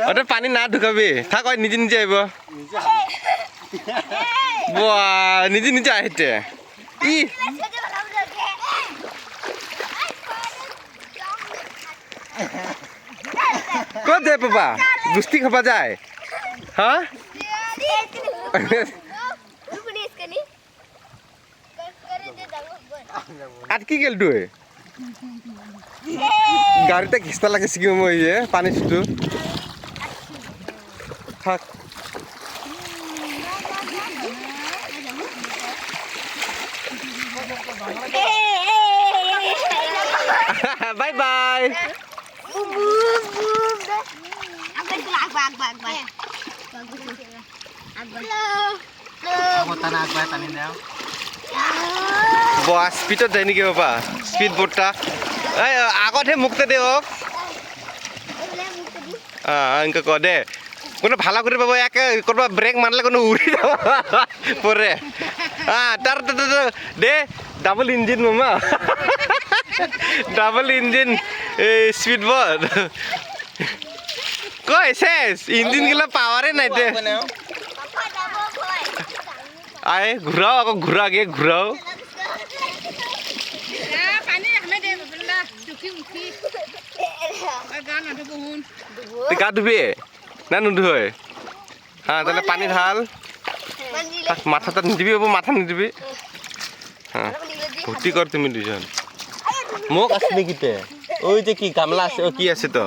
ওটা পানি না ঢুকাবি থাক ওই নিজে নিজে আইব বাহ নিজে নিজে আইতে ই কত যায় বাবা গুস্তি খাবা যায় হ্যাঁ আটকি গেল তুই গাড়িটা ঘিসতে লাগে শিখি মই পানি ছুটু থাক বাই বাই বস স্পিডত যায় নেকি বাবা স্পিড বোটটা আগতহে মুক্ত দে এনেকে ক দে কোনো ভালো করে পাবো একে করবা ব্রেক মারলে কোনো উড়ি যাব পরে তার দে ডাবল ইঞ্জিন মামা ডাবল ইঞ্জিন স্পিড বোট কই শেষ ইঞ্জিন গুলা পাওয়ারে নাই দে আয় ঘুরাও আকৌ ঘুরা গে ঘুরাও গা ধুবি না নুধুই হ্যাঁ তাহলে পানি ঢাল মাথাটা নিদিবি বাবু মাথা নিদিবি হ্যাঁ ভর্তি কর তুমি দুজন মোক আছে নেকি ওই যে কি গামলা আছে ও কি আছে তো